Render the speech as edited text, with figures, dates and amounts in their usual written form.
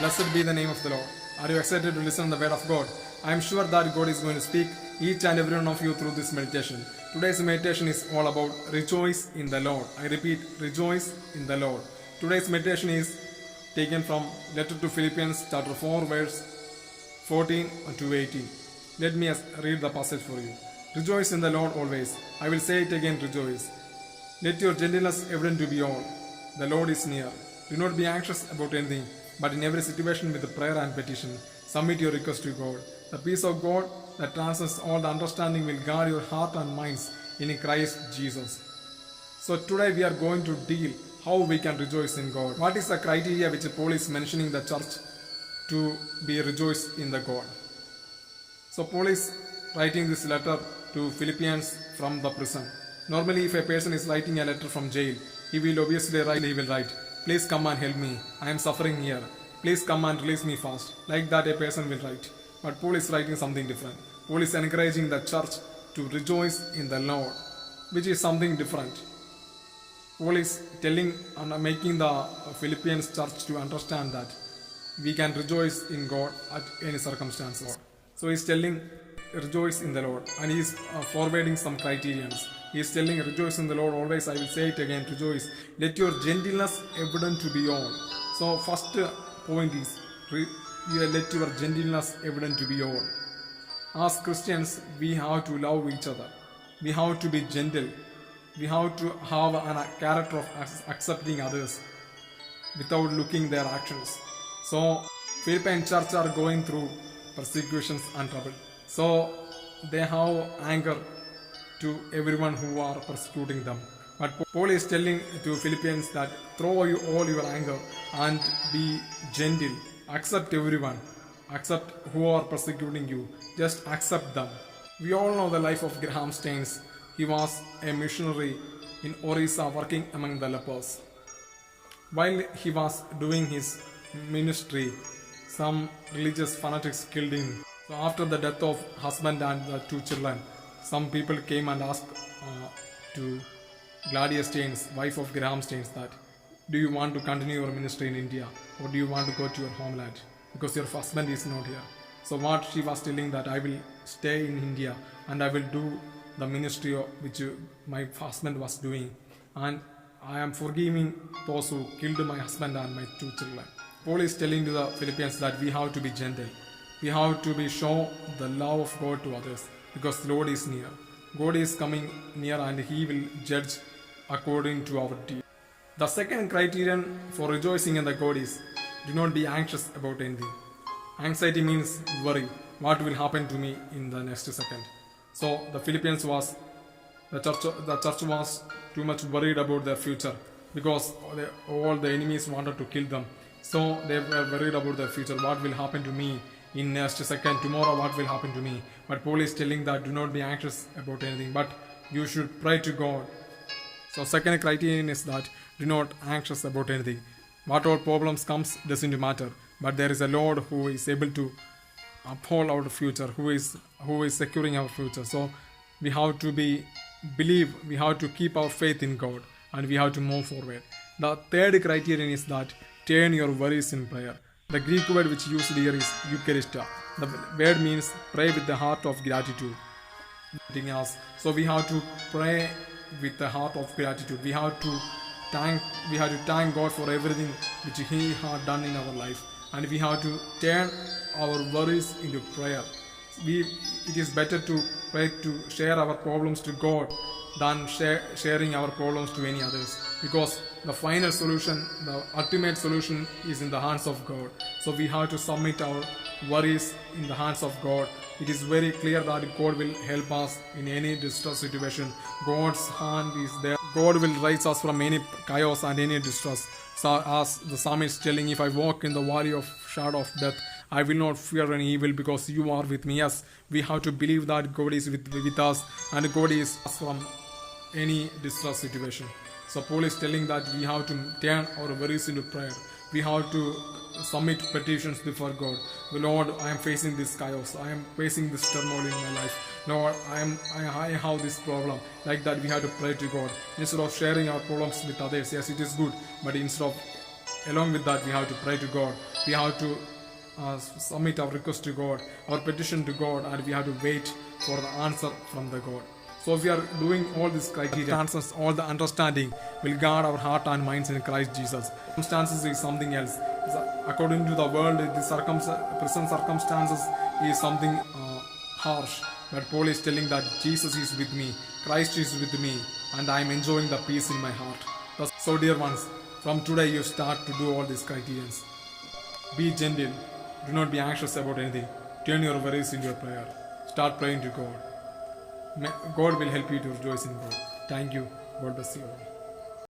Blessed be the name of the Lord. Are you excited to listen to the word of God? I am sure that God is going to speak each and every one of you through this meditation. Today's meditation is all about rejoice in the Lord. I repeat, rejoice in the Lord. Today's meditation is taken from letter to Philippians chapter 4 verse 14 to 18. Let me read the passage for you. Rejoice in the Lord always. I will say it again, rejoice. Let your gentleness evident to be all. The Lord is near. Do not be anxious about anything, but in every situation with prayer and petition, submit your request to God. The peace of God that transcends all the understanding will guard your heart and minds in Christ Jesus. So today we are going to deal how we can rejoice in God. What is the criteria which Paul is mentioning the church to be rejoiced in the God? So Paul is writing this letter to Philippians from the prison. Normally if a person is writing a letter from jail, he will obviously write, please come and help me. I am suffering here. Please come and release me fast. Like that a person will write. But Paul is writing something different. Paul is encouraging the church to rejoice in the Lord, which is something different. Paul is telling and making the Philippians church to understand that we can rejoice in God at any circumstances. So he is telling rejoice in the Lord, and he is forwarding some criterions. He is telling rejoice in the Lord always. I will say it again, rejoice. Let your gentleness evident to be all. So first point is let your gentleness evident to be all. As Christians, we have to love each other. We have to be gentle. We have to have a character of accepting others without looking their actions. So Philippine church are going through persecutions and trouble. So they have anger to everyone who are persecuting them. But Paul is telling to Philippians that throw all your anger and be gentle. Accept everyone. Accept who are persecuting you. Just accept them. We all know the life of Graham Staines. He was a missionary in Orissa working among the lepers. While he was doing his ministry, some religious fanatics killed him. So after the death of husband and the two children, some people came and asked to Gladys Staines, wife of Graham Staines, that do you want to continue your ministry in India, or do you want to go to your homeland because your husband is not here? So what she was telling, that I will stay in India and I will do the ministry which my husband was doing, and I am forgiving those who killed my husband and my two children. Paul is telling to the Philippians that we have to be gentle. We have to show the love of God to others, because the Lord is near. God is coming near and He will judge according to our deeds. The second criterion for rejoicing in the God is do not be anxious about anything. Anxiety means worry. What will happen to me in the next second? So the church was too much worried about their future, because all the enemies wanted to kill them. So they were worried about their future. What will happen to me in next second? Tomorrow what will happen to me? But Paul is telling that do not be anxious about anything, but you should pray to God. So second criterion is that do not anxious about anything. What all problems comes doesn't matter, but there is a Lord who is able to uphold our future, who is securing our future. So we have to believe, we have to keep our faith in God, and we have to move forward. The third criterion is that turn your worries in prayer. The Greek word which used here is Eucharistia. The word means pray with the heart of gratitude. So we have to pray with the heart of gratitude. We have to thank God for everything which He had done in our life, and we have to turn our worries into prayer. It is better to pray, to share our problems to God than sharing our problems to any others, because the final solution, the ultimate solution is in the hands of God. So we have to submit our worries in the hands of God. It is very clear that God will help us in any distress situation. God's hand is there. God will raise us from any chaos and any distress. So as the psalmist is telling, if I walk in the valley of shadow of death, I will not fear any evil, because you are with me. Yes, we have to believe that God is with us, and God is from any distress situation. So Paul is telling that we have to turn our worries into prayer. We have to submit petitions before God. Lord, I am facing this chaos. I am facing this turmoil in my life. Lord, I have this problem. Like that, we have to pray to God instead of sharing our problems with others. Yes, it is good, but instead of along with that, we have to pray to God. We have to submit our request to God, our petition to God, and we have to wait for the answer from the God. So if we are doing all these criteria, answers, all the understanding will guard our heart and minds in Christ Jesus. Circumstances is something else. According to the world, the present circumstances is something harsh. But Paul is telling that Jesus is with me, Christ is with me, and I am enjoying the peace in my heart. So dear ones, from today you start to do all these criterions. Be gentle. Do not be anxious about anything. Turn your worries into a prayer. Start praying to God. God will help you to rejoice in God. Thank you. God bless you all.